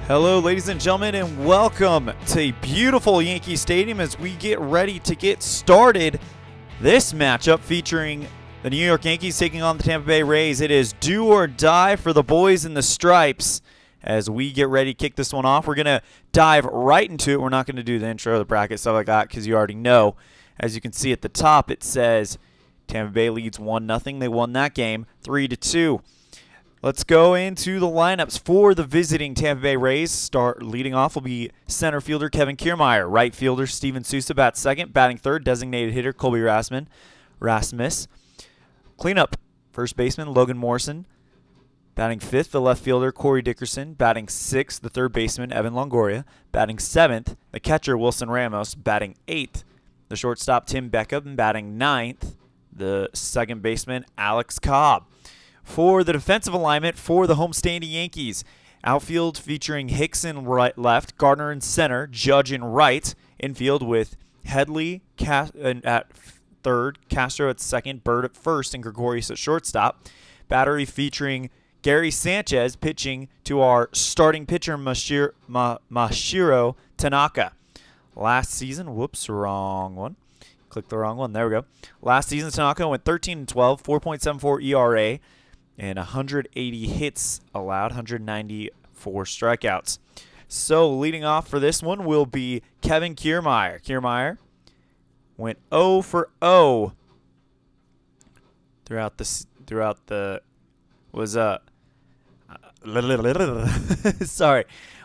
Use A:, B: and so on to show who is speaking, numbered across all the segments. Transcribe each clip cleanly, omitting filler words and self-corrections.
A: Hello, ladies and gentlemen, and welcome to beautiful Yankee Stadium as we get ready to get started. This matchup featuring the New York Yankees taking on the Tampa Bay Rays. It is do or die for the boys in the stripes as we get ready to kick this one off. We're going to dive right into it. We're not going to do the intro, the bracket, stuff like that because you already know. As you can see at the top, it says Tampa Bay leads 1-0. They won that game 3-2. Let's go into the lineups for the visiting Tampa Bay Rays. Leading off will be center fielder Kevin Kiermaier. Right fielder Steven Souza bats second. Batting third, designated hitter Colby Rasmus. Cleanup, first baseman Logan Morrison. Batting fifth, the left fielder Corey Dickerson. Batting sixth, the third baseman Evan Longoria. Batting seventh, the catcher Wilson Ramos. Batting eighth, the shortstop Tim Beckham. And batting ninth, the second baseman Alex Cobb. For the defensive alignment for the homestanding Yankees, outfield featuring Hicks in left, Gardner in center, Judge in right. Infield with Headley at third, Castro at second, Bird at first, and Gregorius at shortstop. Battery featuring Gary Sanchez pitching to our starting pitcher Masahiro Tanaka. Last season, whoops, wrong one. Click the wrong one. There we go. Last season, Tanaka went 13-12, 4.74 ERA. And 180 hits allowed, 194 strikeouts. So leading off for this one will be Kevin Kiermaier. Kiermaier went 0 for 0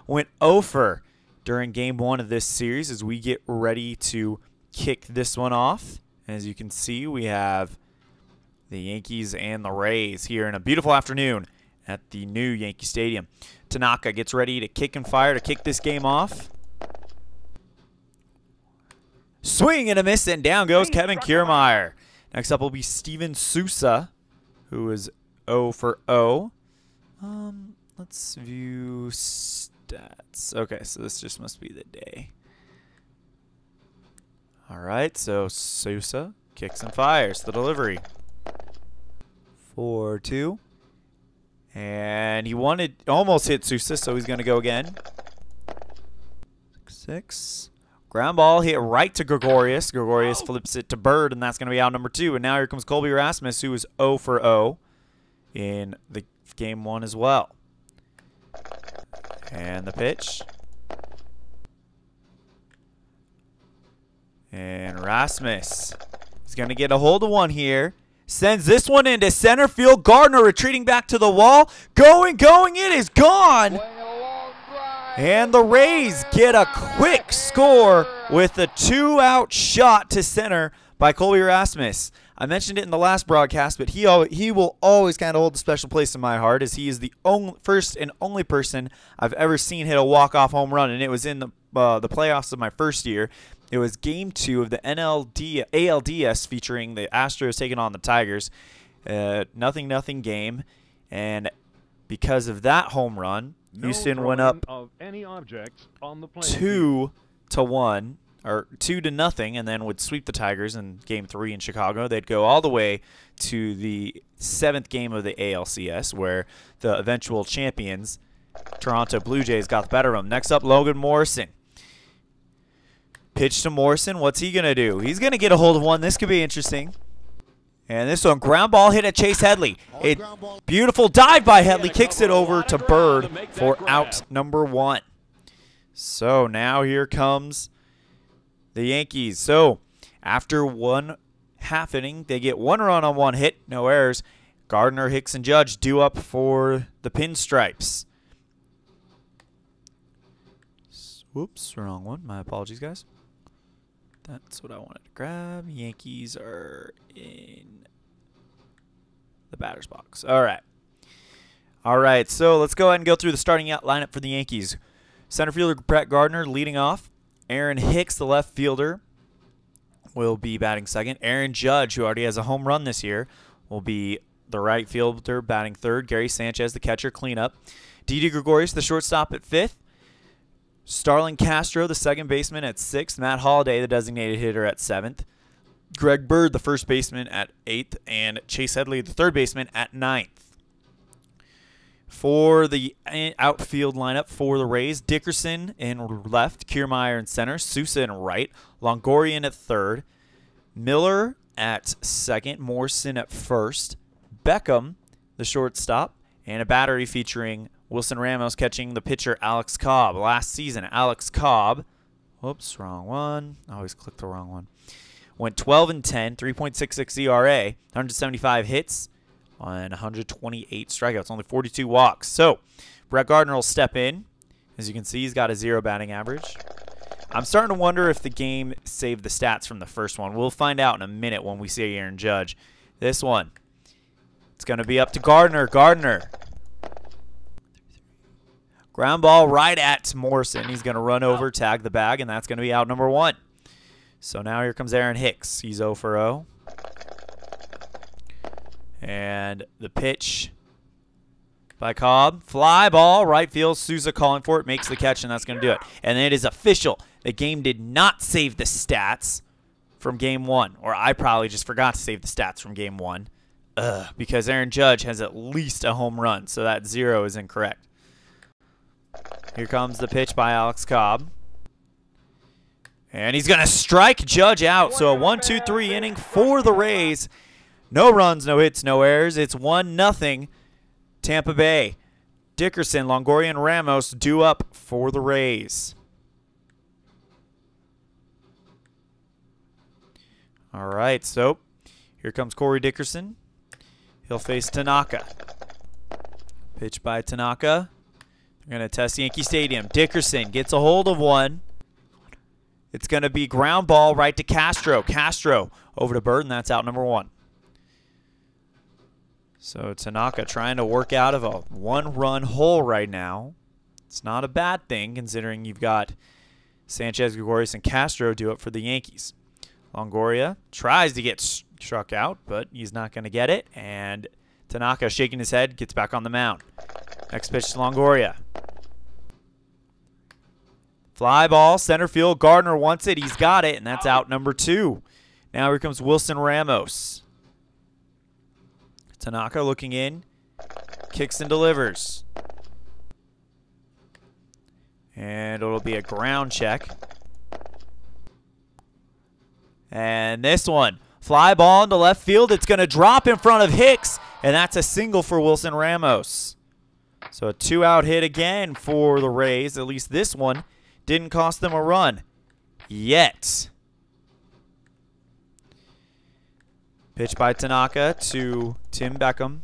A: went 0 for during game 1 of this series as we get ready to kick this one off. As you can see, we have the Yankees and the Rays here in a beautiful afternoon at the new Yankee Stadium. Tanaka gets ready to kick and fire to kick this game off. Swing and a miss, and down goes Kevin Kiermaier. Next up will be Steven Souza, who is 0 for 0. Let's view stats. Okay, so this just must be the day. All right, so Souza kicks and fires the delivery. 4-2. And he almost hit Souza, so he's going to go again. 6-6. Ground ball hit right to Gregorius. Gregorius flips it to Bird, and that's going to be out number 2. And now here comes Colby Rasmus, who is 0 for 0 in the game 1 as well. And the pitch. And Rasmus is going to get a hold of one here. Sends this one into center field. Gardner retreating back to the wall. Going, it is gone. And the Rays get a quick score with a 2-out shot to center by Colby Rasmus. I mentioned it in the last broadcast, but he will always kind of hold a special place in my heart as he is the first and only person I've ever seen hit a walk-off home run, and it was in the playoffs of my first year. It was Game 2 of the ALDS featuring the Astros taking on the Tigers. 0-0 game. And because of that home run, Houston went up 2-1, or 2-0, and then would sweep the Tigers in Game 3 in Chicago. They'd go all the way to the 7th game of the ALCS, where the eventual champions, Toronto Blue Jays, got the better of them. Next up, Logan Morrison. Pitch to Morrison. What's he going to do? He's going to get a hold of one. This could be interesting. And this one, ground ball hit at Chase Headley. A beautiful dive by Headley. Kicks it over to Bird for out number 1. So now here comes the Yankees. So after 1/2 inning, they get 1 run on 1 hit. No errors. Gardner, Hicks, and Judge due up for the pinstripes. Whoops, wrong one. My apologies, guys. That's what I wanted to grab. Yankees are in the batter's box. All right. All right, so let's go ahead and go through the starting out lineup for the Yankees. Center fielder Brett Gardner leading off. Aaron Hicks, the left fielder, will be batting second. Aaron Judge, who already has a home run this year, will be the right fielder batting third. Gary Sanchez, the catcher, cleanup. Didi Gregorius, the shortstop, at 5th. Starlin Castro, the second baseman, at 6th. Matt Holliday, the designated hitter, at 7th. Greg Bird, the first baseman, at 8th. And Chase Headley, the third baseman, at 9th. For the outfield lineup for the Rays, Dickerson in left, Kiermaier in center, Sousa in right, Longoria at third, Miller at second, Morrison at first, Beckham, the shortstop, and a battery featuring Wilson Ramos catching the pitcher Alex Cobb. Last season, Alex Cobb, whoops, wrong one. I always click the wrong one. Went 12-10, 3.66 ERA, 175 hits on 128 strikeouts, only 42 walks. So Brett Gardner will step in. As you can see, he's got a 0 batting average. I'm starting to wonder if the game saved the stats from the first one. We'll find out in a minute when we see Aaron Judge. This one, it's going to be up to Gardner. Gardner. Ground ball right at Morrison. He's going to run over, tag the bag, and that's going to be out number 1. So now here comes Aaron Hicks. He's 0 for 0. And the pitch by Cobb. Fly ball, right field. Sousa calling for it. Makes the catch, and that's going to do it. And it is official. The game did not save the stats from Game 1. Or I probably just forgot to save the stats from Game 1. Because Aaron Judge has at least a home run. So that 0 is incorrect. Here comes the pitch by Alex Cobb. And he's going to strike Judge out. So a 1-2-3 inning for the Rays. No runs, no hits, no errors. It's 1-0 Tampa Bay. Dickerson, Longoria, and Ramos due up for the Rays. All right, so here comes Corey Dickerson. He'll face Tanaka. Pitch by Tanaka. They're going to test Yankee Stadium. Dickerson gets a hold of one. It's going to be ground ball right to Castro. Castro over to Bird, and that's out number 1. So Tanaka trying to work out of a 1-run hole right now. It's not a bad thing considering you've got Sanchez, Gregorius, and Castro due up for the Yankees. Longoria tries to get struck out, but he's not going to get it. And Tanaka shaking his head, gets back on the mound. Next pitch to Longoria. Fly ball, center field. Gardner wants it. He's got it, and that's out number 2. Now here comes Wilson Ramos. Tanaka looking in. Kicks and delivers. And it'll be a ground check. And this one, fly ball into left field. It's going to drop in front of Hicks, and that's a single for Wilson Ramos. So a 2-out hit again for the Rays. At least this one didn't cost them a run yet. Pitch by Tanaka to Tim Beckham.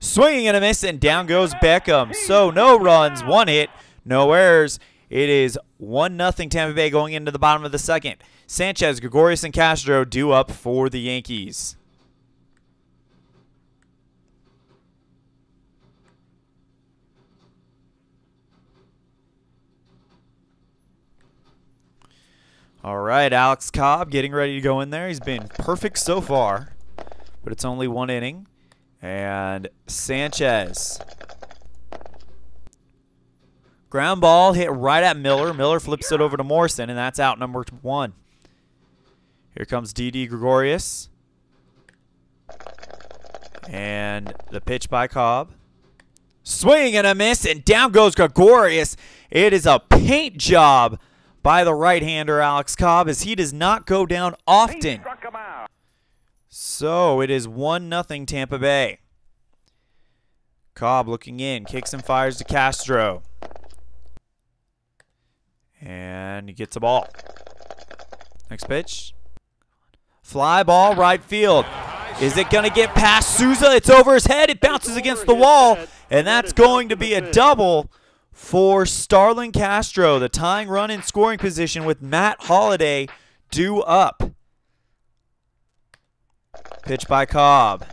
A: Swinging and a miss, and down goes Beckham. So no runs, 1 hit, no errors. It is 1-0 Tampa Bay going into the bottom of the second. Sanchez, Gregorius, and Castro due up for the Yankees. All right, Alex Cobb getting ready to go in there. He's been perfect so far, but it's only 1 inning. And Sanchez. Ground ball hit right at Miller. Miller flips it over to Morrison, and that's out number 1. Here comes Didi Gregorius. And the pitch by Cobb. Swing and a miss, and down goes Gregorius. It is a paint job by the right-hander Alex Cobb, as he does not go down often. So it is 1-0 Tampa Bay. Cobb looking in, kicks and fires to Castro. And he gets a ball. Next pitch. Fly ball, right field. Is it going to get past Sousa? It's over his head. It bounces against the wall. And that's going to be a double for Starlin Castro. The tying run in scoring position with Matt Holliday due up. Pitch by Cobb.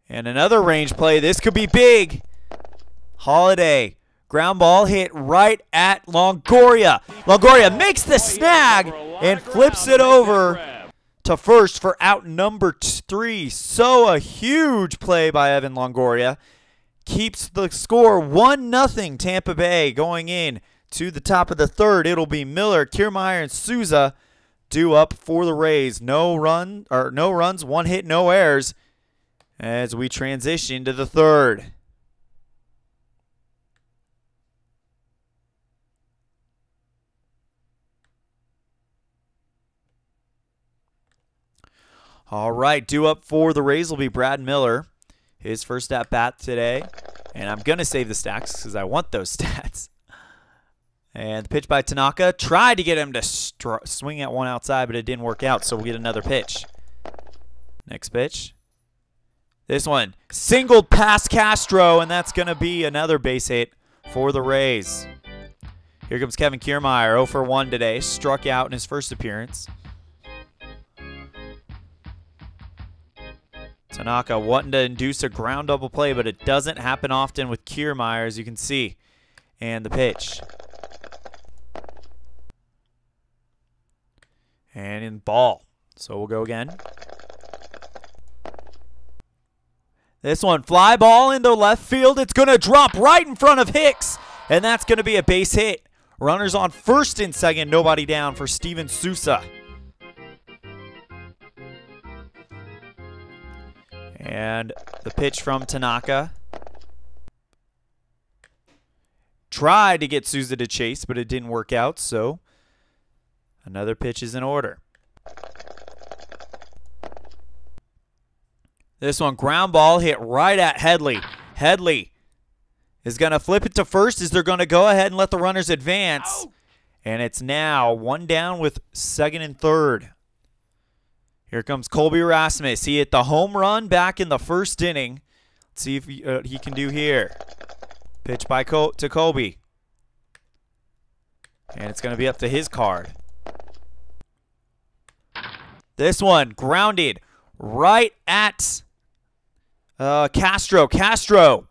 A: And another range play. This could be big. Holliday. Ground ball hit right at Longoria. Longoria makes the snag and flips it over to first for out number 3. So a huge play by Evan Longoria. Keeps the score 1-0 Tampa Bay going in to the top of the third. It'll be Miller, Kiermaier, and Sousa due up for the Rays. No runs, 1 hit, no errors. as we transition to the third. All right, due up for the Rays will be Brad Miller. His first at bat today. And I'm going to save the stacks because I want those stats. And the pitch by Tanaka. Tried to get him to swing at one outside, but it didn't work out, so we'll get another pitch. Next pitch. This one, singled past Castro, and that's going to be another base hit for the Rays. Here comes Kevin Kiermaier, 0 for 1 today. Struck out in his first appearance. Tanaka wanting to induce a ground double play, but it doesn't happen often with Kiermaier, as you can see. And the pitch. And in ball. So we'll go again. This one, fly ball into left field. It's going to drop right in front of Hicks. And that's going to be a base hit. Runners on first and second, nobody down for Steven Sousa. And the pitch from Tanaka. Tried to get Sousa to chase, but it didn't work out, so another pitch is in order. This one, ground ball hit right at Headley. Headley is going to flip it to first as they're going to go ahead and let the runners advance. And it's now one down with second and third. Here comes Colby Rasmus. He hit the home run back in the first inning. Let's see if he can do here. Pitch by to Colby. And it's going to be up to his card. This one, grounded right at Castro. Castro.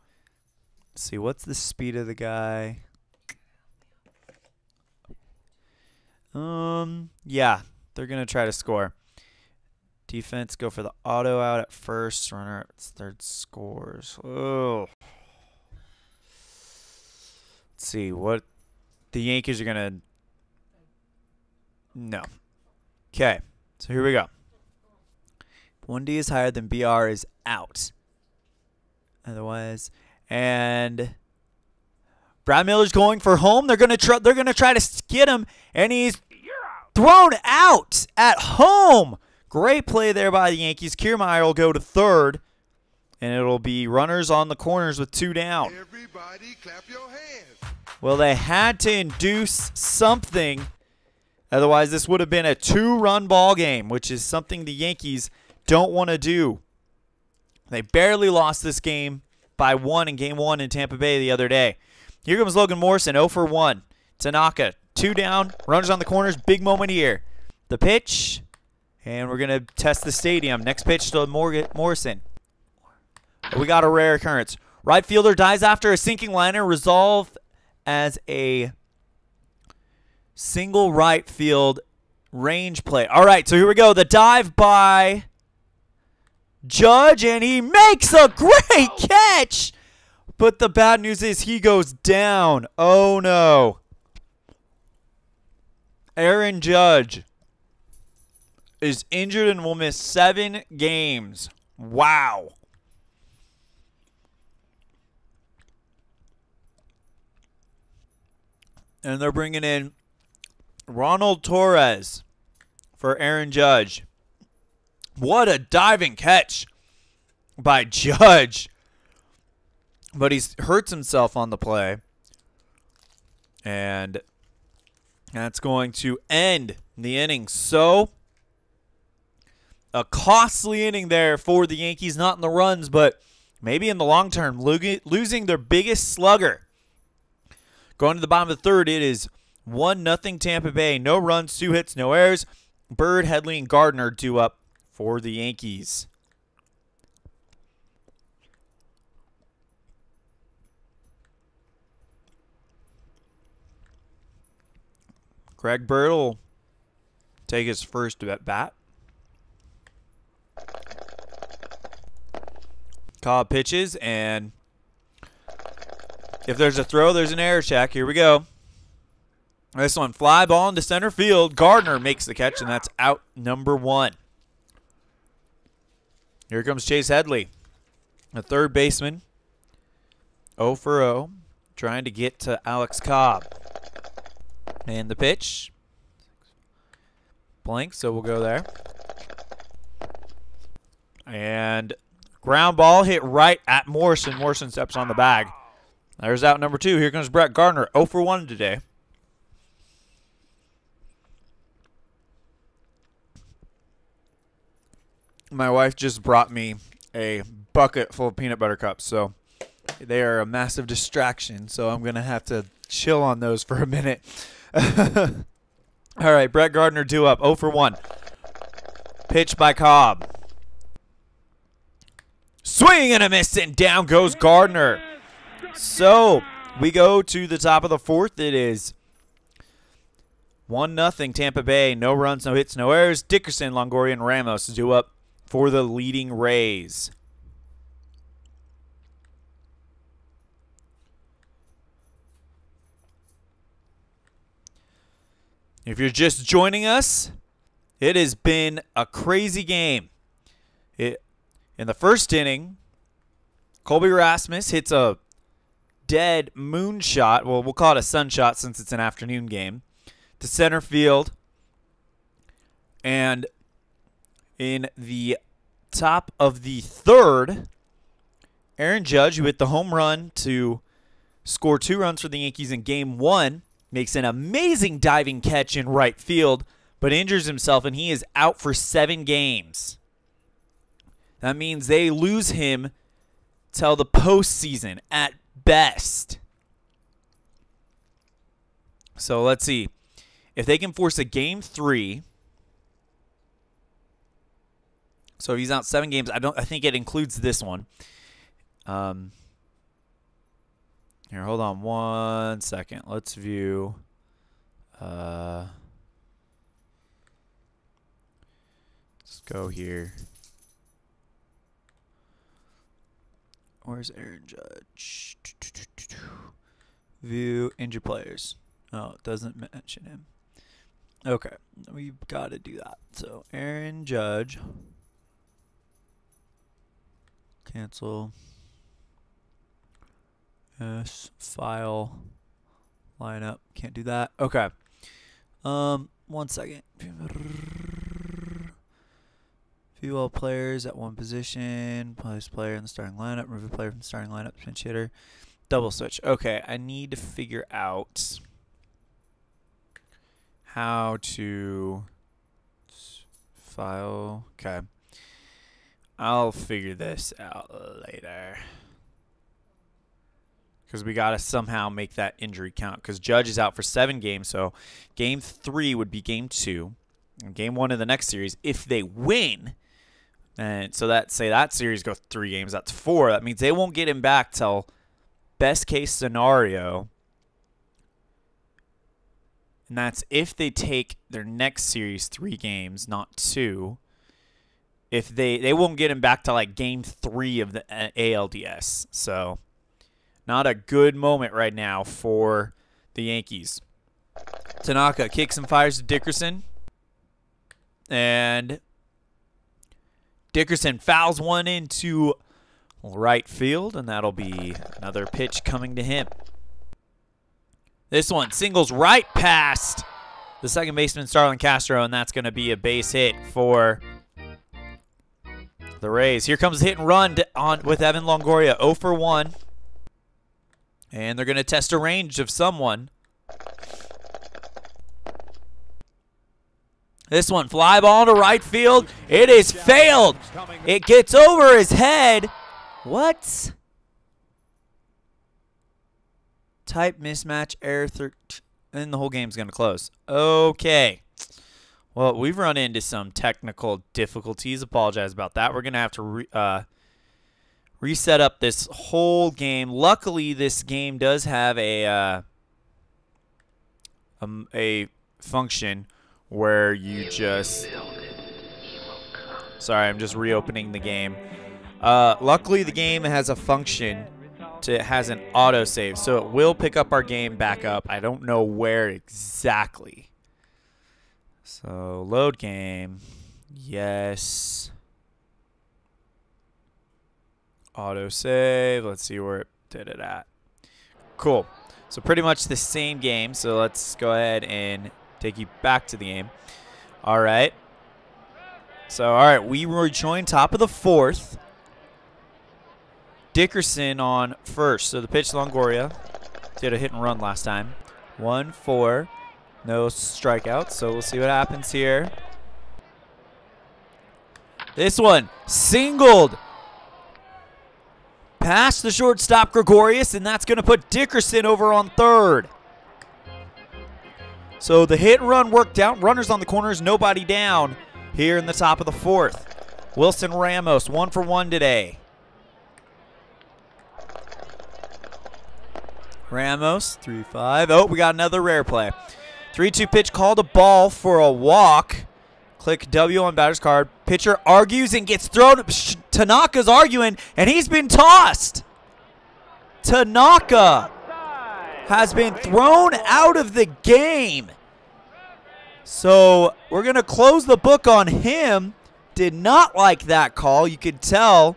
A: Let's see, what's the speed of the guy? Yeah, they're going to try to score. Defense, go for the auto out at first. Runner at third scores. Oh. Let's see what the Yankees are going to... No. Okay, so here we go. 1D is higher than BR is out. Otherwise, and Brad Miller's going for home. They're going to try to skid him, and he's thrown out at home. Great play there by the Yankees. Kiermaier will go to third, and it'll be runners on the corners with 2 down.
B: Everybody clap your hands.
A: Well, they had to induce something. Otherwise, this would have been a 2-run ball game, which is something the Yankees don't want to do. They barely lost this game by 1 in Game 1 in Tampa Bay the other day. Here comes Logan Morrison, 0 for 1. Tanaka, 2 down, runners on the corners, big moment here. The pitch, and we're going to test the stadium. Next pitch to Morrison. We got a rare occurrence. Right fielder dies after a sinking liner, resolved as a single right field range play. All right, so here we go. The dive by Judge, and he makes a great catch. But the bad news is he goes down. Oh, no. Aaron Judge is injured and will miss 7 games. Wow. And they're bringing in Ronald Torres for Aaron Judge. What a diving catch by Judge. But he hurts himself on the play. And that's going to end the inning. So, a costly inning there for the Yankees. Not in the runs, but maybe in the long term. Losing their biggest slugger. Going to the bottom of the third, it is 1-0 Tampa Bay. No runs, 2 hits, no errors. Bird, Headley, and Gardner due up for the Yankees. Greg Bird will take his first at bat. Cobb pitches, and if there's a throw, there's an error check. Here we go. This one, fly ball into center field. Gardner makes the catch, and that's out number 1. Here comes Chase Headley. A third baseman, 0 for 0, trying to get to Alex Cobb. And the pitch, blank, so we'll go there. And ground ball hit right at Morrison. Morrison steps on the bag. There's out number 2. Here comes Brett Gardner, 0 for 1 today. My wife just brought me a bucket full of peanut butter cups, so they are a massive distraction, so I'm going to have to chill on those for a minute. All right, Brett Gardner due up, 0 for 1. Pitch by Cobb. Swing and a miss, and down goes Gardner. So we go to the top of the 4th. It is 1-0 Tampa Bay. No runs, no hits, no errors. Dickerson, Longoria, and Ramos due up for the leading Rays. If you're just joining us, it has been a crazy game. In the first inning, Colby Rasmus hits a dead moonshot. Well, we'll call it a sunshot since it's an afternoon game. To center field. And in the top of the 3rd, Aaron Judge, who hit the home run to score 2 runs for the Yankees in Game 1, makes an amazing diving catch in right field, but injures himself, and he is out for 7 games. That means they lose him till the postseason at best. So let's see. If they can force a Game 3, so if he's out 7 games, I think it includes this one. Here, hold on 1 second. Let's view. Let's go here. Where's Aaron Judge? View injured players. Oh, it doesn't mention him. Okay, we've got to do that. So Aaron Judge. Cancel. Yes, file. Lineup. Can't do that. Okay. 1 second. View all players at one position. Place player in the starting lineup. Remove a player from the starting lineup. Pinch hitter. Double switch. Okay, I need to figure out how to file. Okay. I'll figure this out later. Because we got to somehow make that injury count. Because Judge is out for 7 games. So Game 3 would be Game 2. And Game 1 of the next series, if they win, and so that say that series goes 3 games, that's 4. That means they won't get him back till best case scenario. And that's if they take their next series 3 games, not 2. If they won't get him back to like Game 3 of the ALDS. So not a good moment right now for the Yankees. Tanaka kicks and fires to Dickerson. And Dickerson fouls one into right field, and that'll be another pitch coming to him. This one singles right past the second baseman, Starlin Castro, and that's going to be a base hit for the Rays. Here comes the hit and run with Evan Longoria, 0 for 1. And they're going to test a range of someone. This one, fly ball to right field. It is failed. It gets over his head. What? Type mismatch error 13. And the whole game's going to close. Okay. Well, we've run into some technical difficulties. Apologize about that. We're going to have to reset up this whole game. Luckily, this game does have a function where you just... Sorry, I'm just reopening the game. Luckily, the game has a function it has an autosave, so it will pick up our game back up. I don't know where exactly. So, load game. Yes. Auto save. Let's see where it did it at. Cool. So pretty much the same game. So let's go ahead and take you back to the game. All right. So, all right, we rejoin top of the 4th. Dickerson on first. So the pitch to Longoria. Did a hit and run last time. 1-4. No strikeouts. So we'll see what happens here. This one singled past the shortstop Gregorius, and that's going to put Dickerson over on third. So the hit and run worked out. Runners on the corners, nobody down here in the top of the 4th. Wilson Ramos, 1 for 1 today. Ramos, 3-5. Oh, we got another rare play. 3-2 pitch called a ball for a walk. Click W on batter's card. Pitcher argues and gets thrown. Tanaka's arguing, and he's been tossed. Tanaka has been thrown out of the game. So we're going to close the book on him. Did not like that call. You could tell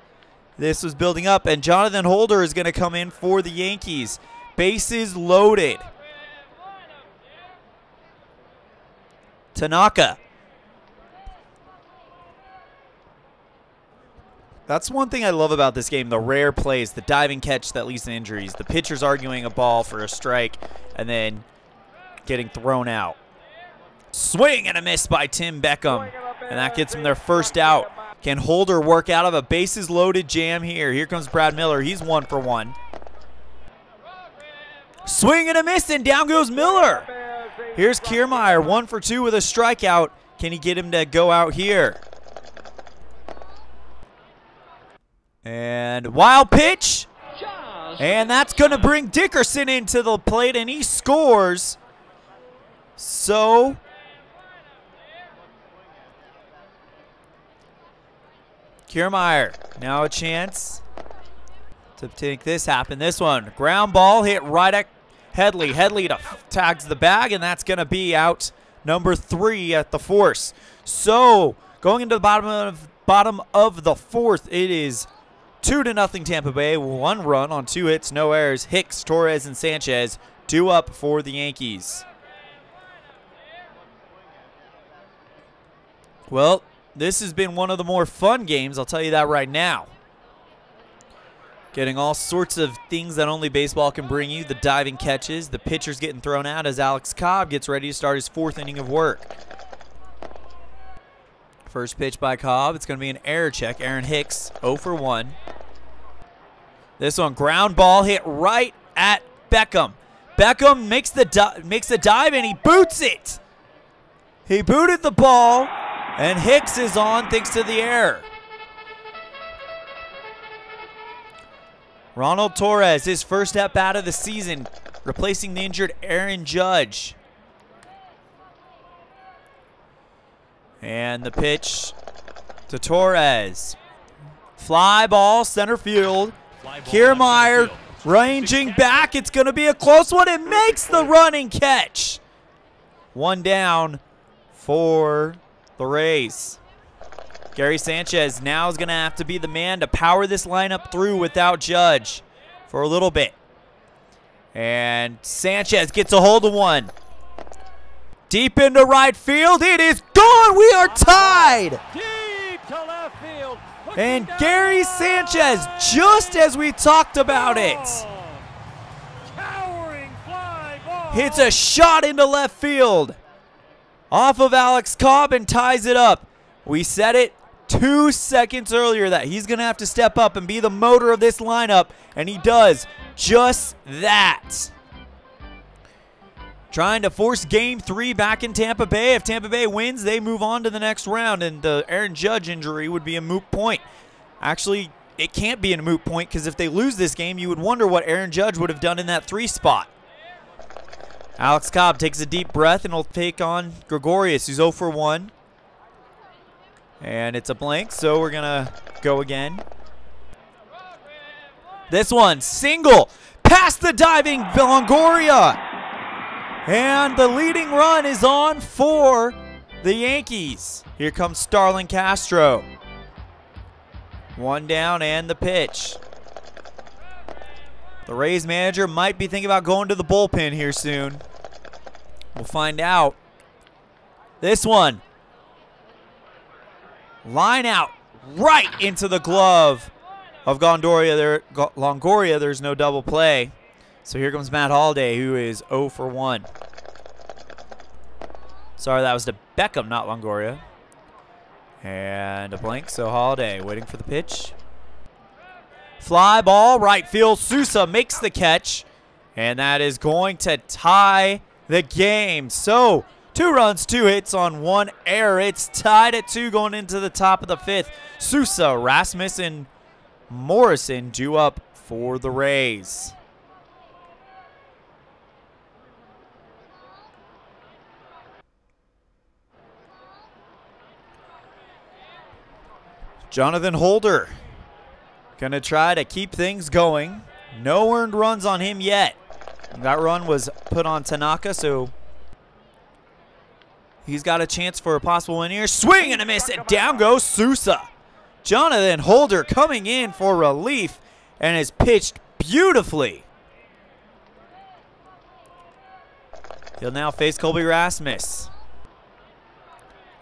A: this was building up. And Jonathan Holder is going to come in for the Yankees. Bases loaded. Tanaka. That's one thing I love about this game, the rare plays, the diving catch that leads to injuries, the pitcher's arguing a ball for a strike, and then getting thrown out. Swing and a miss by Tim Beckham, and that gets them their first out. Can Holder work out of a bases-loaded jam here? Here comes Brad Miller. He's 1 for 1. Swing and a miss, and down goes Miller. Here's Kiermaier, 1 for 2 with a strikeout. Can he get him to go out here? And wild pitch. And that's going to bring Dickerson into the plate, and he scores. So Kiermaier, now a chance to make this happen. This one, ground ball hit right at Headley. Headley tags the bag, and that's going to be out number 3 at the force. So going into the bottom of the 4th, it is 2-0 Tampa Bay. 1 run on 2 hits, no errors. Hicks, Torres, and Sanchez due up for the Yankees. Well, this has been one of the more fun games, I'll tell you that right now. Getting all sorts of things that only baseball can bring you. The diving catches, the pitchers getting thrown out as Alex Cobb gets ready to start his 4th inning of work. First pitch by Cobb. It's going to be an error check. Aaron Hicks, 0 for 1. This one, ground ball hit right at Beckham. Beckham makes the dive, and he boots it. He booted the ball, and Hicks is on thanks to the error. Ronald Torres, his first at-bat of the season, replacing the injured Aaron Judge. And the pitch to Torres. Fly ball, center field. Kiermaier ranging back. It's going to be a close one. It makes the running catch. 1 down for the Rays. Gary Sanchez now is going to have to be the man to power this lineup through without Judge for a little bit. And Sanchez gets a hold of one. Deep into right field. It is gone. We are tied.
C: Deep to left field.
A: And Gary Sanchez, just as we talked about it,
C: Towering fly ball.
A: hits a shot into left field off of Alex Cobb and ties it up. We said it 2 seconds earlier that he's going to have to step up and be the motor of this lineup, and he does just that. Trying to force Game 3 back in Tampa Bay. If Tampa Bay wins, they move on to the next round, and the Aaron Judge injury would be a moot point. Actually, it can't be a moot point because if they lose this game, you would wonder what Aaron Judge would have done in that 3 spot. Alex Cobb takes a deep breath and will take on Gregorius, who's 0 for 1. And it's a blank, so we're going to go again. This one, single, past the diving Longoria. And the leading run is on for the Yankees. Here comes Starlin Castro. 1 down and the pitch. The Rays manager might be thinking about going to the bullpen here soon. We'll find out. This one. Line out right into the glove of Longoria. There's no double play. So here comes Matt Holliday, who is 0 for 1. Sorry, that was to Beckham, not Longoria. And a blank, so Holliday waiting for the pitch. Fly ball, right field. Sousa makes the catch. And that is going to tie the game. So 2 runs, 2 hits on 1 error. It's tied at 2 going into the top of the 5th. Sousa, Rasmussen, Morrison due up for the Rays. Jonathan Holder going to try to keep things going. No earned runs on him yet. That run was put on Tanaka, so he's got a chance for a possible win here. Swing and a miss, and down goes Sousa. Jonathan Holder coming in for relief and is pitched beautifully. He'll now face Colby Rasmus.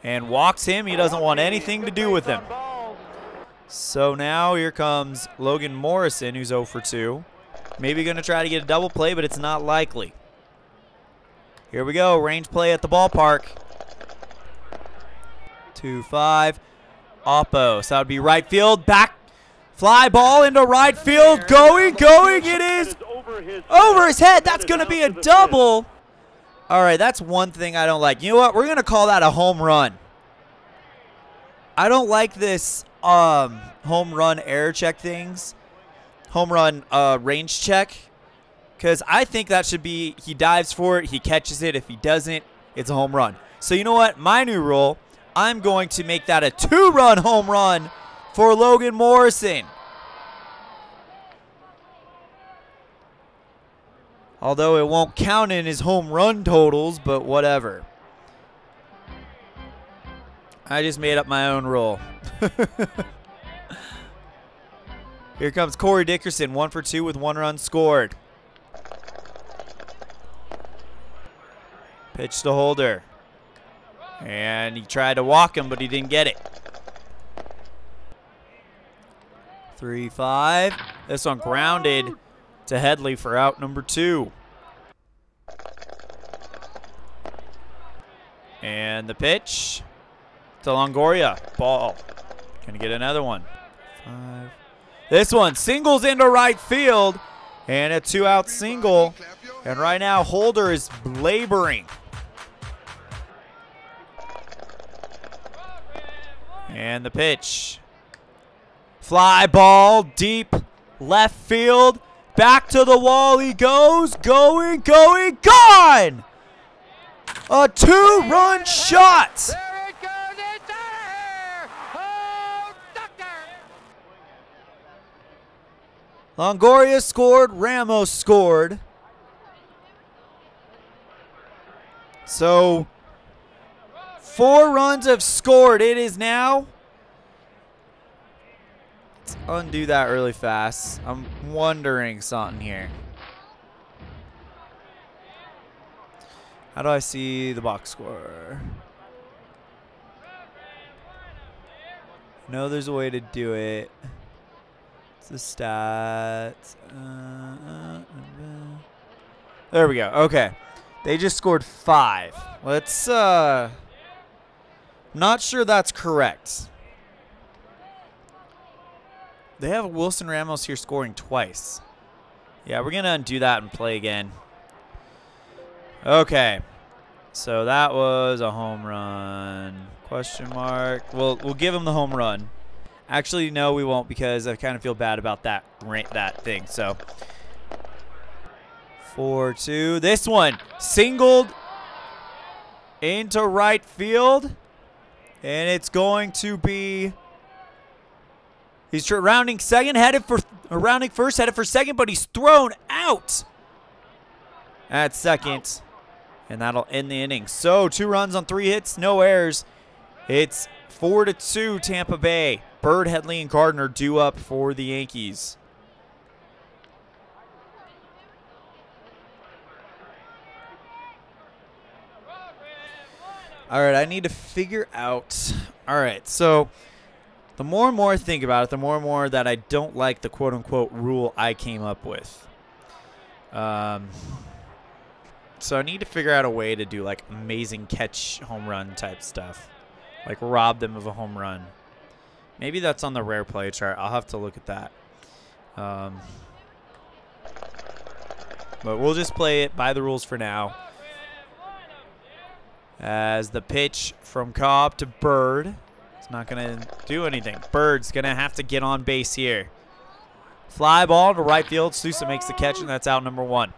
A: And walks him. He doesn't want anything to do with him. So now here comes Logan Morrison, who's 0 for 2. Maybe going to try to get a double play, but it's not likely. Here we go. Range play at the ballpark. 2-5. Oppo. So that would be right field. Back. Fly ball into right field. Going. It is over his head. That's going to be a double. All right, that's one thing I don't like. You know what? We're going to call that a home run. I don't like this home run error check things. Home run range check. Because I think that should be, he dives for it, he catches it. If he doesn't, it's a home run. So you know what? My new rule, I'm going to make that a 2-run home run for Logan Morrison. Although it won't count in his home run totals, but whatever. I just made up my own rule. Here comes Corey Dickerson, 1 for 2 with 1 run scored. Pitch to Holder. And he tried to walk him, but he didn't get it. 3-5. This one grounded to Headley for out number 2. And the pitch to Longoria. Ball. Gonna get another one. 5. This one singles into right field. And a 2-out single. And right now Holder is laboring. And the pitch. Fly ball deep left field. Back to the wall he goes. Going, gone! A 2-run shot!
C: There it goes, it's out of here! Oh, doctor!
A: Longoria scored, Ramos scored. So 4 runs have scored. It is now. Let's undo that really fast. I'm wondering something here. How do I see the box score? No, there's a way to do it. It's the stats. There we go. Okay. They just scored 5. Let's, not sure that's correct. They have Wilson Ramos here scoring twice. Yeah, we're going to undo that and play again. Okay. So that was a home run. Question mark. We'll give him the home run. Actually, no, we won't because I kind of feel bad about that thing. So 4-2. This one singled into right field. And it's going to be, he's rounding second, rounding first, headed for second, but he's thrown out at second. And that'll end the inning. So 2 runs on 3 hits, no errors. It's 4-2 Tampa Bay. Bird, Headley, and Gardner due up for the Yankees. All right, I need to figure out. All right, so the more and more I think about it, the more and more that I don't like the quote-unquote rule I came up with. So I need to figure out a way to do like amazing catch home run type stuff. Like rob them of a home run. Maybe that's on the rare play chart. I'll have to look at that. But we'll just play it by the rules for now. As the pitch from Cobb to Bird. It's not going to do anything. Bird's going to have to get on base here. Fly ball to right field. Sousa makes the catch, and that's out number 1.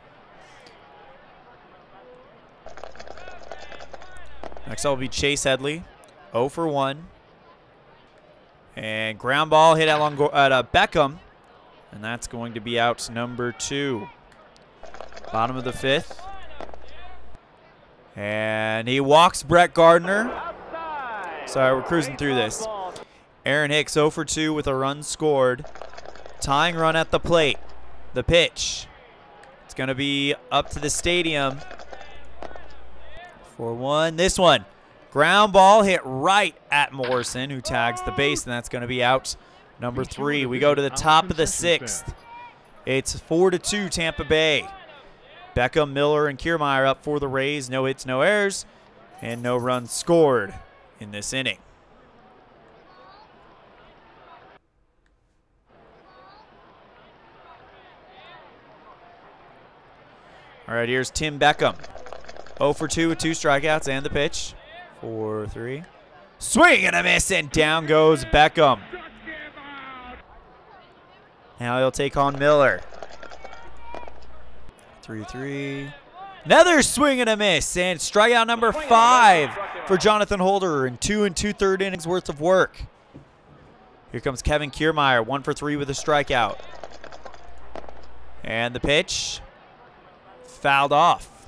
A: Next up will be Chase Headley. 0 for 1. And ground ball hit at Beckham. And that's going to be out number 2. Bottom of the 5th. And he walks Brett Gardner. Sorry, we're cruising through this. Aaron Hicks 0 for 2 with a run scored. Tying run at the plate. The pitch. It's going to be up to the stadium. 4-1. This one. Ground ball hit right at Morrison, who tags the base, and that's going to be out number 3. We go to the top of the 6th. It's 4-2 Tampa Bay. Beckham, Miller, and Kiermaier up for the Rays. No hits, no errors, and no runs scored in this inning. All right, here's Tim Beckham. 0 for 2 with 2 strikeouts and the pitch. 4-3. Swing and a miss, and down goes Beckham. Now he'll take on Miller. 3-3. Another swing and a miss, and strikeout number 5 for Jonathan Holder in 2 2/3 innings worth of work. Here comes Kevin Kiermaier, 1 for 3 with a strikeout. And the pitch fouled off.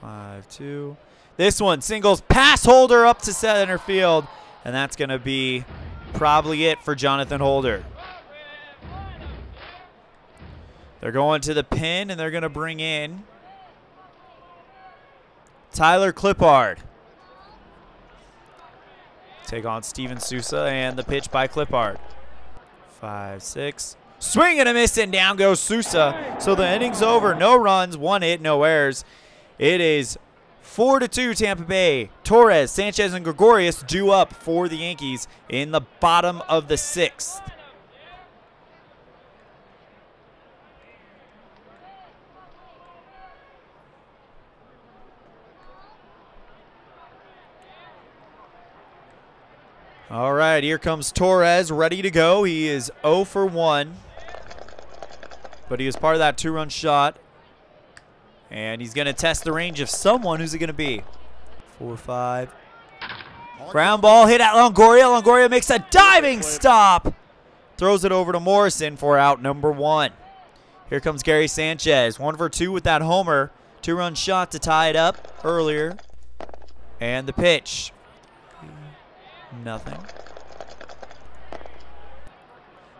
A: 5-2. This one singles pass Holder up to center field, and that's going to be probably it for Jonathan Holder. They're going to the pin, and they're going to bring in Tyler Clippard. Take on Steven Sousa, and the pitch by Clippard. 5-6. Swing and a miss, and down goes Sousa. So the inning's over. No runs, 1 hit, no errors. It is 4-2 Tampa Bay. Torres, Sanchez, and Gregorius due up for the Yankees in the bottom of the 6th. All right, here comes Torres, ready to go. He is 0 for 1, but he was part of that 2-run shot. And he's going to test the range of someone. Who's it going to be? 4-5. Ground ball hit at Longoria. Longoria makes a diving stop. Throws it over to Morrison for out number 1. Here comes Gary Sanchez. 1 for 2 with that homer. 2-run shot to tie it up earlier. And the pitch. Nothing.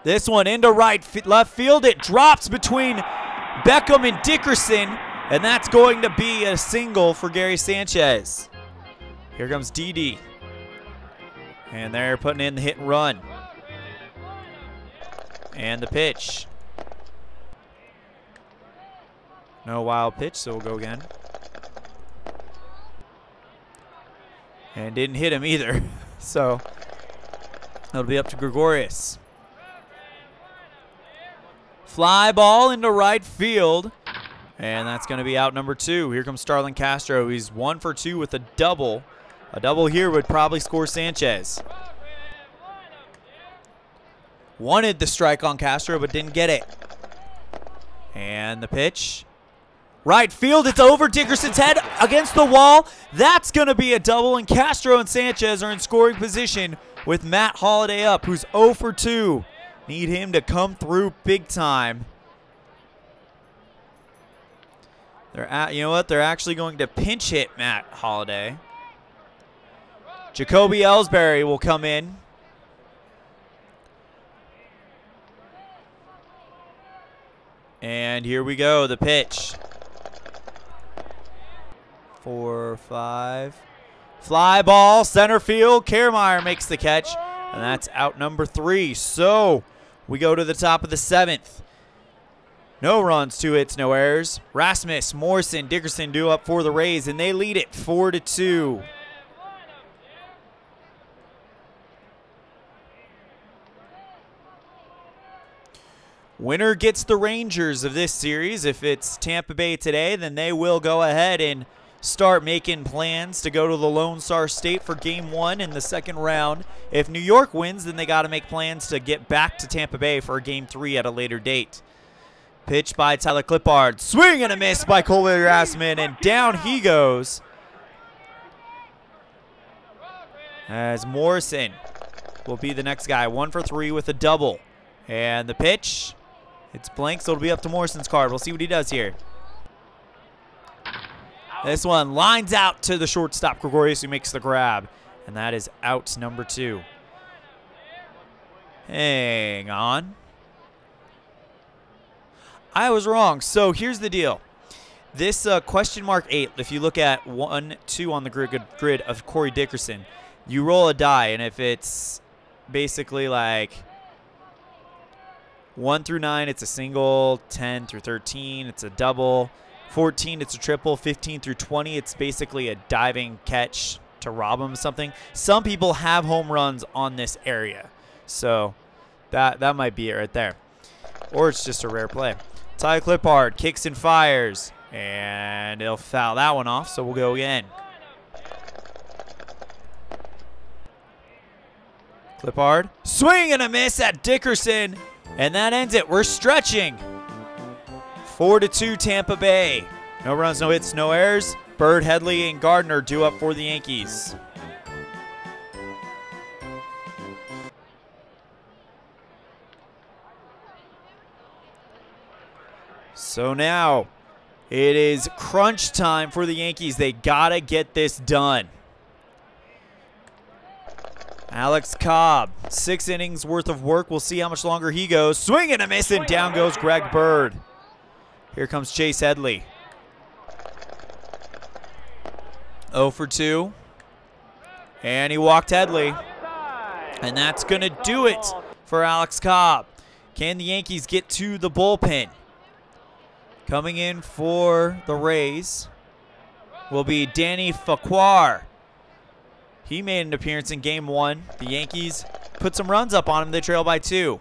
A: This one into left field. It drops between Beckham and Dickerson, and that's going to be a single for Gary Sanchez. Here comes Didi. And they're putting in the hit and run. And the pitch. No wild pitch, so we'll go again. And didn't hit him either. So it'll be up to Gregorius. Fly ball into right field. And that's going to be out number 2. Here comes Starlin Castro. He's 1 for 2 with a double. A double here would probably score Sanchez. Wanted the strike on Castro, but didn't get it. And the pitch. Right field, it's over Dickerson's head against the wall. That's going to be a double, and Castro and Sanchez are in scoring position with Matt Holliday up, who's 0 for 2. Need him to come through big time. You know what? They're actually going to pinch hit Matt Holliday. Jacoby Ellsbury will come in. And here we go, the pitch. 4, 5. Fly ball, center field. Kiermaier makes the catch, and that's out number 3. So we go to the top of the 7th. No runs, 2 hits, no errors. Rasmus, Morrison, Dickerson due up for the Rays, and they lead it 4-2. Winner gets the Rangers of this series. If it's Tampa Bay today, then they will go ahead and start making plans to go to the Lone Star State for Game 1 in the second round. If New York wins, then they got to make plans to get back to Tampa Bay for Game 3 at a later date. Pitch by Tyler Clippard. Swing and a miss by Colby Rasmussen, and down he goes. As Morrison will be the next guy. 1 for 3 with a double. And the pitch, it's blank, so it'll be up to Morrison's card. We'll see what he does here. This one lines out to the shortstop, Gregorius, who makes the grab. And that is out number 2. Hang on. I was wrong. So here's the deal. This question mark 8, if you look at 1, 2 on the grid of Corey Dickerson, you roll a die, and if it's basically like 1 through 9, it's a single. 10 through 13, it's a double. 14, it's a triple. 15 through 20, it's basically a diving catch to rob them of something. Some people have home runs on this area, so that might be it right there. Or it's just a rare play. Ty Clippard kicks and fires, and he'll foul that one off, so we'll go again. Clippard, swing and a miss at Dickerson, and that ends it. We're stretching. 4-2 Tampa Bay. No runs, no hits, no errors. Bird, Headley, and Gardner due up for the Yankees. So now it is crunch time for the Yankees. They gotta get this done. Alex Cobb, 6 innings worth of work. We'll see how much longer he goes. Swing and a miss, and down goes Greg Bird. Here comes Chase Headley. 0 for 2. And he walked Headley. And that's going to do it for Alex Cobb. Can the Yankees get to the bullpen? Coming in for the Rays will be Danny Facquar. He made an appearance in Game 1. The Yankees put some runs up on him. They trail by 2.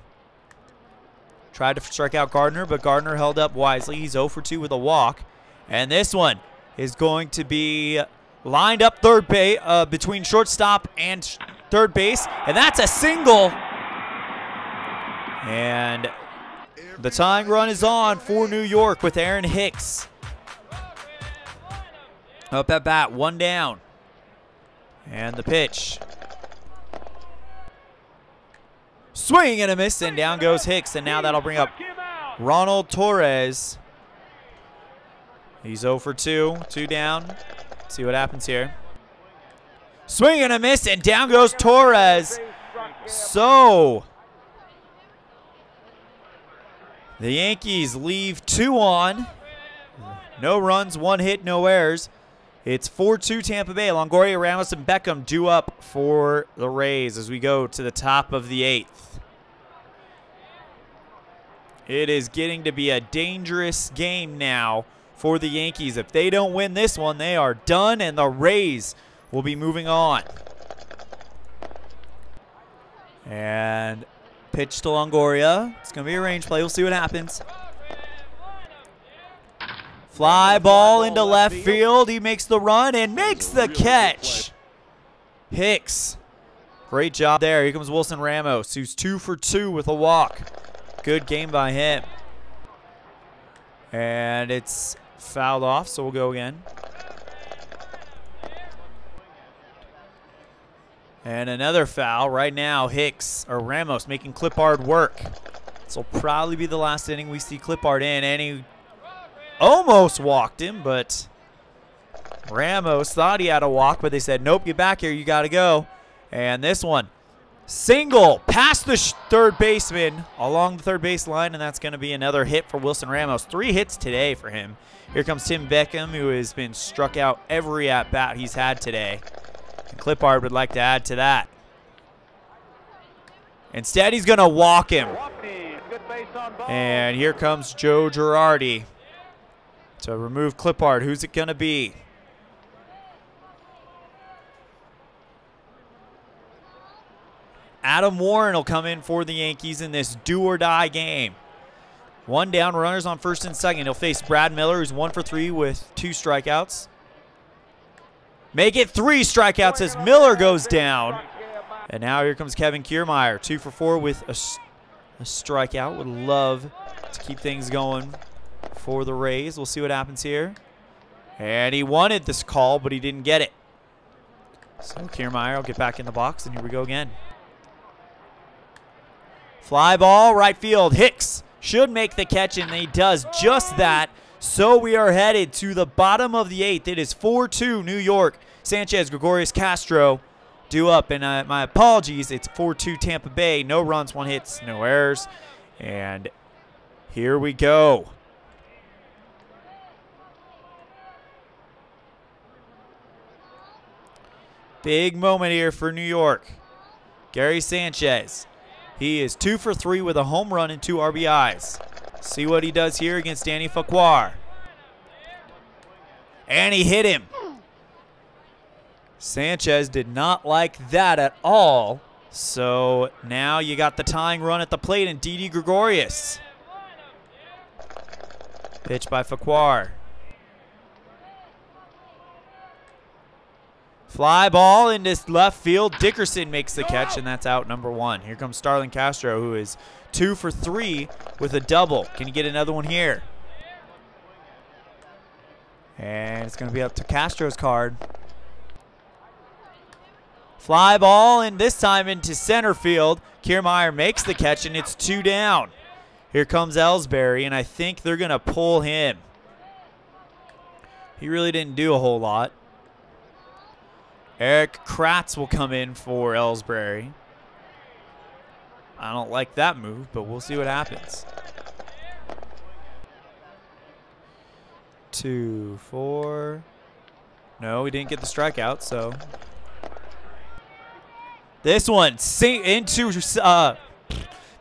A: Tried to strike out Gardner, but Gardner held up wisely. He's 0 for 2 with a walk. And this one is going to be lined up third base, between shortstop and third base. And that's a single. And the tying run is on for New York with Aaron Hicks. Up at bat, 1 down. And the pitch. Swing and a miss, and down goes Hicks. And now that'll bring up Ronald Torres. He's 0 for 2, 2 down. See what happens here. Swing and a miss, and down goes Torres. So the Yankees leave 2 on. No runs, 1 hit, no errors. It's 4-2 Tampa Bay. Longoria, Ramos, and Beckham due up for the Rays as we go to the top of the 8th. It is getting to be a dangerous game now for the Yankees. If they don't win this one, they are done, and the Rays will be moving on. And pitch to Longoria. It's going to be a range play. We'll see what happens. Fly ball into left field. He makes the run and makes the catch. Hicks. Great job there. Here comes Wilson Ramos, who's 2 for 2 with a walk. Good game by him. And it's fouled off, so we'll go again. And another foul. Right now, Ramos making Clippard work. This will probably be the last inning we see Clippard in, and he almost walked him, but Ramos thought he had a walk, but they said, nope, get back here, you got to go. And this one Single past the third baseman along the third base line, and that's going to be another hit for Wilson Ramos. 3 hits today for him. Here comes Tim Beckham, who has been struck out every at-bat he's had today. And Clippard would like to add to that. Instead, he's going to walk him. And here comes Joe Girardi to remove Clippard. Who's it going to be? Adam Warren will come in for the Yankees in this do-or-die game. 1 down, runners on first and second. He'll face Brad Miller, who's 1 for 3 with 2 strikeouts. Make it 3 strikeouts as Miller goes down. And now here comes Kevin Kiermaier, 2 for 4 with a strikeout. Would love to keep things going for the Rays. We'll see what happens here. And he wanted this call, but he didn't get it. So Kiermaier will get back in the box, and here we go again. Fly ball, right field. Hicks should make the catch, and he does just that. So we are headed to the bottom of the 8th. It is 4-2 New York. Sanchez, Gregorius, Castro due up. And my apologies, it's 4-2 Tampa Bay. No runs, 1 hits, no errors. And here we go. Big moment here for New York. Gary Sanchez. He is 2 for 3 with a home run and 2 RBIs. See what he does here against Danny Facquar. And he hit him. Sanchez did not like that at all. So now you got the tying run at the plate and Didi Gregorius. Pitch by Facquar. Fly ball into left field. Dickerson makes the catch, and that's out number 1. Here comes Starlin Castro, who is 2 for 3 with a double. Can you get another one here? And it's going to be up to Castro's card. Fly ball, and this time into center field. Kiermaier makes the catch, and it's 2 down. Here comes Ellsbury, and I think they're going to pull him. He really didn't do a whole lot. Eric Kratz will come in for Ellsbury. I don't like that move, but we'll see what happens. 2, 4. No, we didn't get the strikeout, so. This one into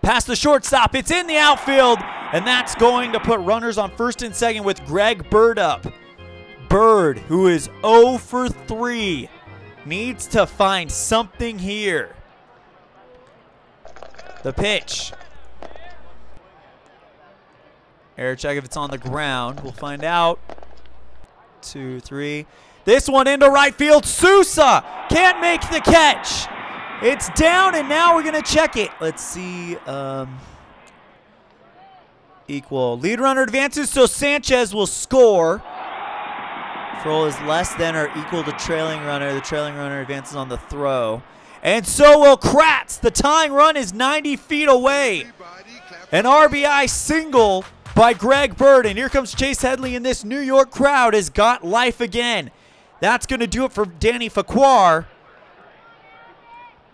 A: past the shortstop. It's in the outfield, and that's going to put runners on first and second with Greg Bird up. Bird, who is 0 for 3. Needs to find something here. The pitch. Air check if it's on the ground. We'll find out. 2, 3. This one into right field. Sousa can't make the catch. It's down, and now we're going to check it. Let's see. Equal. Lead runner advances, so Sanchez will score. Throw is less than or equal to trailing runner. The trailing runner advances on the throw. And so will Kratz. The tying run is 90 feet away. An RBI single by Greg Bird. And here comes Chase Headley, and this New York crowd has got life again. That's going to do it for Danny Facquar.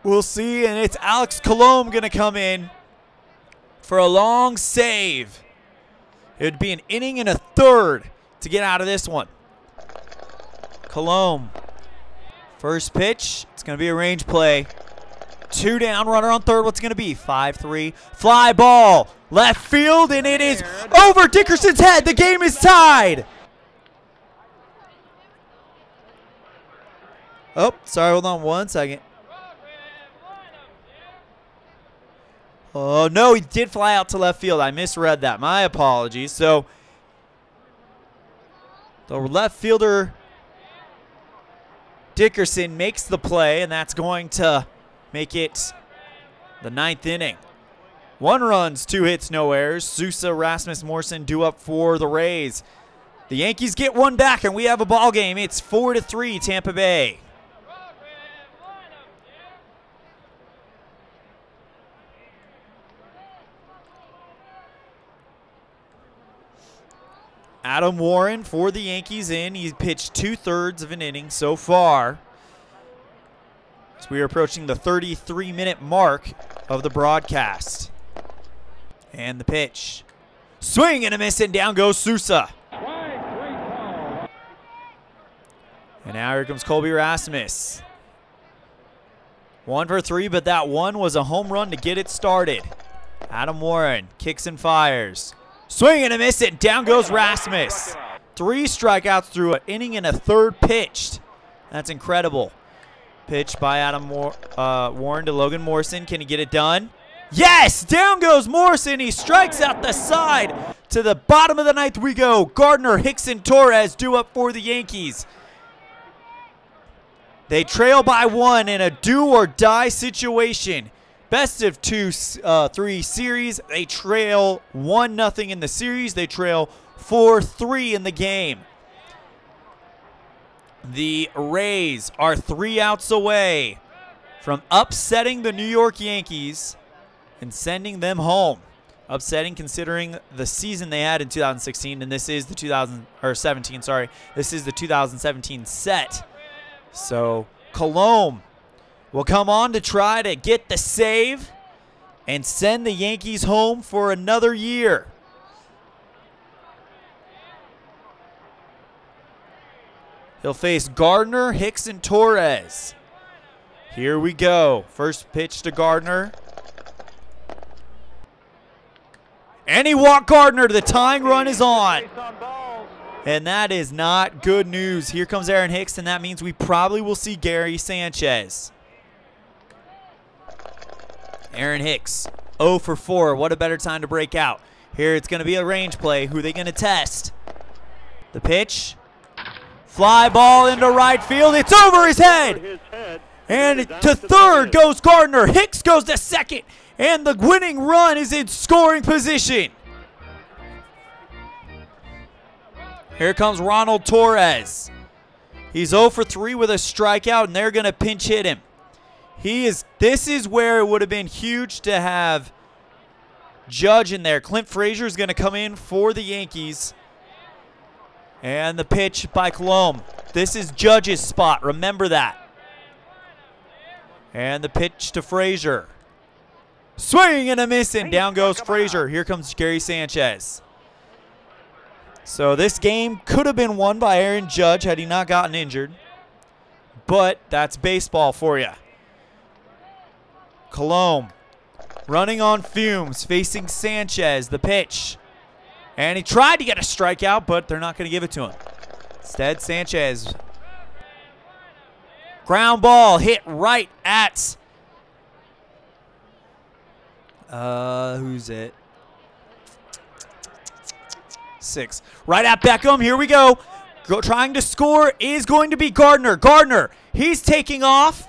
A: We'll see, and it's Alex Colomb going to come in for a long save. It would be an inning and a third to get out of this one. Colomb. First pitch. It's going to be a range play. 2 down, runner on third. What's it going to be? 5-3. Fly ball. Left field, and it is over Dickerson's head. The game is tied. Oh, sorry. Hold on 1 second. Oh, no, he did fly out to left field. I misread that. My apologies. So, the left fielder Dickerson makes the play, and that's going to make it the 9th inning. 1 runs, 2 hits, no errors. Sousa, Rasmus Morrison due up for the Rays. The Yankees get 1 back, and we have a ball game. It's 4-3 Tampa Bay. Adam Warren for the Yankees in. He's pitched 2/3 of an inning so far. He's we are approaching the 33-minute mark of the broadcast. And the pitch. Swing and a miss, and down goes Sousa. And now here comes Colby Rasmus. 1 for 3, but that one was a home run to get it started. Adam Warren kicks and fires. Swing and a miss, and down goes Rasmus. 3 strikeouts through an inning and a third pitched. That's incredible. Pitch by Adam Warren to Logan Morrison. Can he get it done? Yes! Down goes Morrison. He strikes out the side. To the bottom of the ninth we go. Gardner, Hicks, and Torres due up for the Yankees. They trail by 1 in a do-or-die situation. Best of 3 series. They trail 1-0 in the series. They trail 4-3 in the game. The Rays are 3 outs away from upsetting the New York Yankees and sending them home. Upsetting considering the season they had in 2016, and this is the 2017. Sorry, this is the 2017 set. So Colomb will come on to try to get the save and send the Yankees home for another year. He'll face Gardner, Hicks, and Torres. Here we go. First pitch to Gardner. And he walked Gardner. The tying run is on. And that is not good news. Here comes Aaron Hicks, and that means we probably will see Gary Sanchez. Aaron Hicks, 0 for 4. What a better time to break out. Here it's going to be a range play. Who are they going to test? The pitch. Fly ball into right field. It's over his head. And to third goes Gardner. Hicks goes to second. And the winning run is in scoring position. Here comes Ronald Torres. He's 0 for 3 with a strikeout, and they're going to pinch hit him. This is where it would have been huge to have Judge in there. Clint Frazier is going to come in for the Yankees. And the pitch by Colomb. This is Judge's spot. Remember that. And the pitch to Frazier. Swing and a miss, and down goes Frazier. Here comes Gary Sanchez. So this game could have been won by Aaron Judge had he not gotten injured. But that's baseball for you. Colomb running on fumes, facing Sanchez. The pitch. And he tried to get a strikeout, but they're not going to give it to him. Instead, Sanchez. Ground ball hit right at... who's it? 6. Right at Beckham. Here we go. Trying to score is going to be Gardner. Gardner, he's taking off.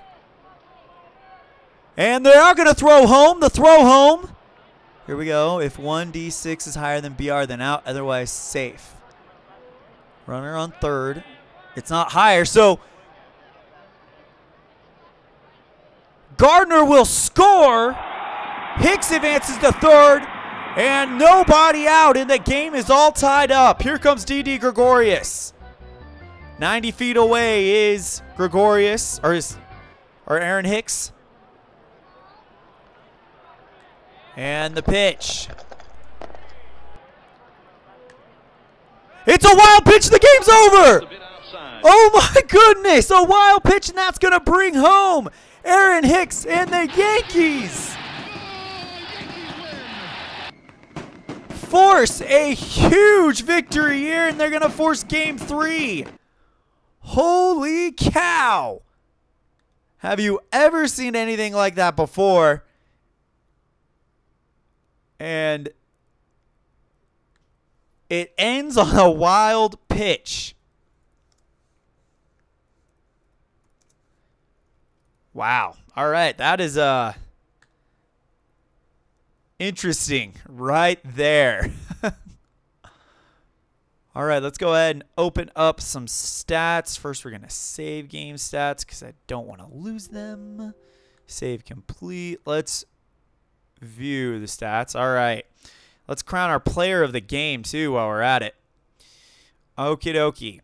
A: And they are going to throw home. The throw home. Here we go. If 1D6 is higher than BR, then out. Otherwise, safe. Runner on third. It's not higher, so Gardner will score. Hicks advances to third, and nobody out, and the game is all tied up. Here comes Didi Gregorius. 90 feet away is Gregorius, or Aaron Hicks. And the pitch. It's a wild pitch. The game's over. Oh, my goodness. A wild pitch, and that's going to bring home Aaron Hicks and the Yankees. Force a huge victory here, and they're going to force Game 3. Holy cow. Have you ever seen anything like that before? And it ends on a wild pitch. Wow. All right. That is interesting right there. All right. Let's go ahead and open up some stats. First, we're going to save game stats because I don't want to lose them. Save complete. Let's view the stats. All right. Let's crown our player of the game, too, while we're at it. Okie dokie.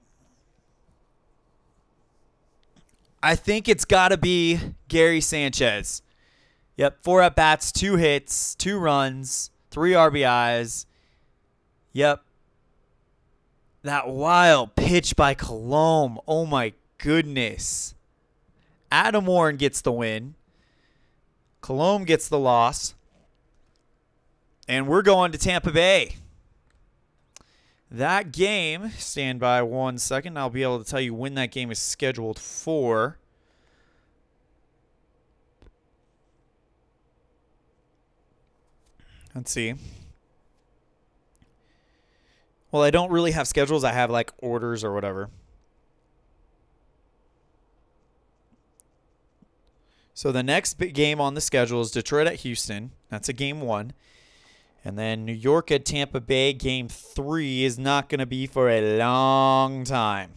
A: I think it's got to be Gary Sanchez. Yep, 4 at-bats, 2 hits, 2 runs, 3 RBIs. Yep. That wild pitch by Cobb. Oh, my goodness. Adam Warren gets the win. Cobb gets the loss. And we're going to Tampa Bay. That game, stand by 1 second. I'll be able to tell you when that game is scheduled for. Let's see. Well, I don't really have schedules. I have like orders or whatever. So the next big game on the schedule is Detroit at Houston. That's a game 1. And then New York at Tampa Bay, game 3 is not going to be for a long time.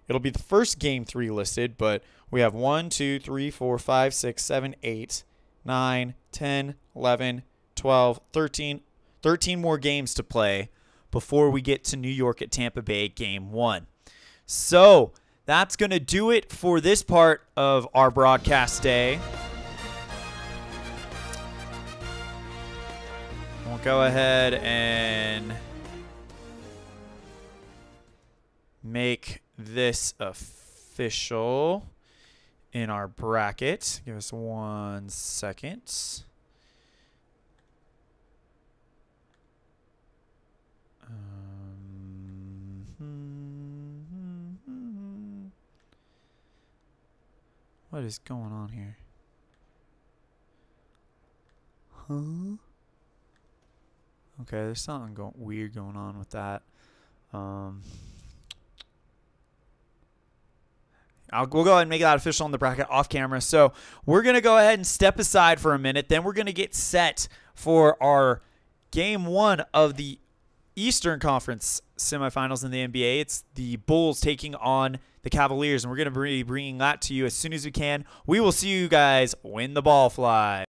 A: It'll be the first game 3 listed, but we have 1, 2, 3, 4, 5, 6, 7, 8, 9, 10, 11, 12, 13 more games to play before we get to New York at Tampa Bay game 1. So that's going to do it for this part of our broadcast day. We'll go ahead and make this official in our bracket. Give us 1 second. What is going on here? Huh? Okay, there's something weird going on with that. We'll go ahead and make that official on the bracket off camera. So we're going to go ahead and step aside for a minute. Then we're going to get set for our game 1 of the Eastern Conference semifinals in the NBA. It's the Bulls taking on the Cavaliers, and we're going to be bringing that to you as soon as we can. We will see you guys when the ball flies.